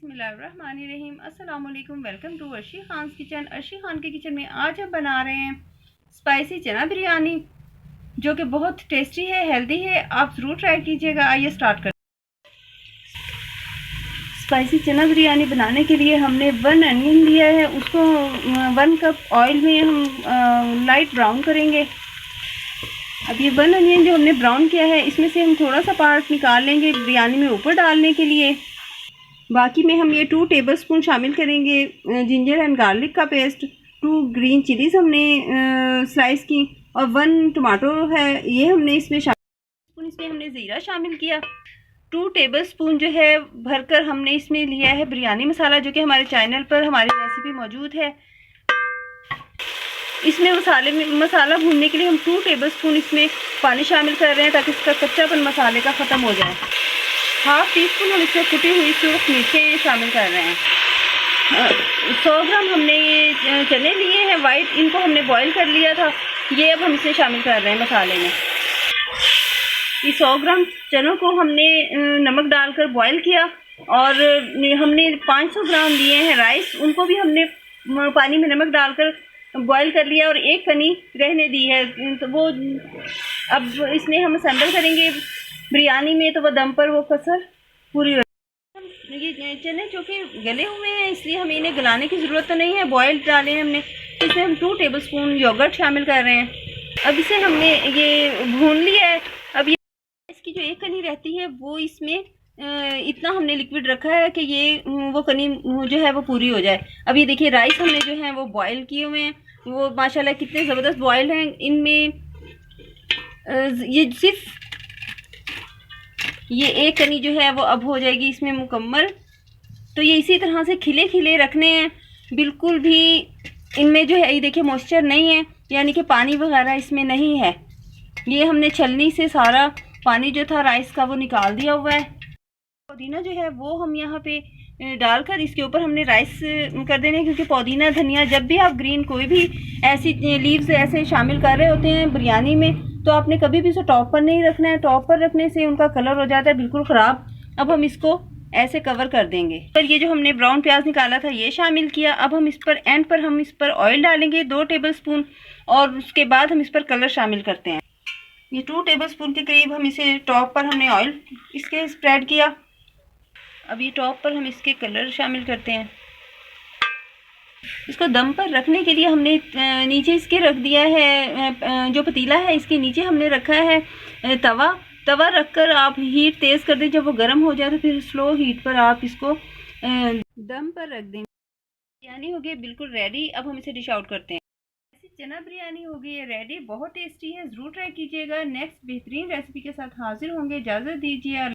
बिस्मिल्लाहिर्रहमानिर्रहीम। अस्सलाम वालेकुम। Welcome to Arshi Khan kitchen. Arshi Khan के किचन में आज हम बना रहे हैं स्पाइसी चना बिरयानी, जो कि बहुत टेस्टी है, हेल्दी है। आप ज़रूर ट्राई कीजिएगा। आइए स्टार्ट करते हैं। स्पाइसी चना बिरयानी बनाने के लिए हमने 1 अनियन लिया है, उसको 1 कप ऑयल में हम लाइट ब्राउन करेंगे। अब ये 1 अनियन जो हमने ब्राउन किया है, इसमें से हम थोड़ा सा पार्ट निकाल लेंगे बिरयानी में ऊपर डालने के लिए। बाकी में हम ये 2 टेबलस्पून शामिल करेंगे जिंजर एंड गार्लिक का पेस्ट, 2 ग्रीन चिलीज़ हमने स्लाइस की, और 1 टमाटो है, ये हमने इसमें शामिल। इसमें हमने ज़ीरा शामिल किया। 2 टेबलस्पून जो है भरकर हमने इसमें लिया है बिरयानी मसाला, जो कि हमारे चैनल पर हमारी रेसिपी मौजूद है। इसमें मसाला भूनने के लिए हम 2 टेबलस्पून इसमें पानी शामिल कर रहे हैं, ताकि इसका कच्चापन मसाले का ख़त्म हो जाए। 1/2 टीस्पून हम इसमें कुटी हुई सूख मिर्चें शामिल कर रहे हैं। 100 ग्राम हमने ये चने लिए हैं वाइट, इनको हमने बॉईल कर लिया था, ये अब हम इसमें शामिल कर रहे हैं मसाले में। ये 100 ग्राम चनों को हमने नमक डालकर बॉईल किया, और हमने 500 ग्राम लिए हैं राइस, उनको भी हमने पानी में नमक डालकर बॉईल कर लिया, और 1 कनी रहने दी है। तो वो अब इसमें हम असेंबल करेंगे बिरयानी में, तो वो दम पर वो कसर पूरी हो। ये चने जो कि गले हुए हैं, इसलिए हमें इन्हें गलाने की ज़रूरत तो नहीं है, बॉयल डाले हैं हमने। इसमें हम 2 टेबलस्पून योगर्ट शामिल कर रहे हैं। अब इसे हमने ये भून लिया है। अब ये इसकी जो 1 कनी रहती है, वो इसमें इतना हमने लिक्विड रखा है कि ये वो कनी जो है वो पूरी हो जाए। अब ये देखिए राइस हमने जो है वो बॉयल किए हुए हैं, वो माशाल्लाह कितने ज़बरदस्त बॉयल हैं। इनमें ये सिर्फ ये 1 कनी जो है वो अब हो जाएगी इसमें मुकम्मल। तो ये इसी तरह से खिले खिले रखने हैं, बिल्कुल भी इनमें जो है ये देखिए मॉइस्चर नहीं है, यानी कि पानी वगैरह इसमें नहीं है। ये हमने छलनी से सारा पानी जो था राइस का वो निकाल दिया हुआ है। पुदीना जो है वो हम यहाँ पे डालकर इसके ऊपर हमने राइस कर देने हैं, क्योंकि पुदीना धनिया जब भी आप ग्रीन कोई भी ऐसी लीव्स ऐसे शामिल कर रहे होते हैं बिरयानी में, तो आपने कभी भी इसे टॉप पर नहीं रखना है। टॉप पर रखने से उनका कलर हो जाता है बिल्कुल ख़राब। अब हम इसको ऐसे कवर कर देंगे। पर ये जो हमने ब्राउन प्याज निकाला था ये शामिल किया। अब हम इस पर एंड पर हम इस पर ऑयल डालेंगे 2 टेबलस्पून, और उसके बाद हम इस पर कलर शामिल करते हैं। ये 2 टेबलस्पून के करीब हम इसे टॉप पर हमने ऑयल इसके स्प्रेड किया। अब ये टॉप पर हम इसके कलर शामिल करते हैं। इसको दम पर रखने के लिए हमने नीचे इसके रख दिया है, जो पतीला है इसके नीचे हमने रखा है तवा रखकर आप हीट तेज़ कर दें। जब वो गर्म हो जाए तो फिर स्लो हीट पर आप इसको दम पर रख दें। बिरयानी हो गई बिल्कुल रेडी। अब हम इसे डिश आउट करते हैं। ऐसी चना बिरयानी हो गई है रेडी, बहुत टेस्टी है, ज़रूर ट्राई कीजिएगा। नेक्स्ट बेहतरीन रेसिपी के साथ हाजिर होंगे। इजाज़त दीजिए।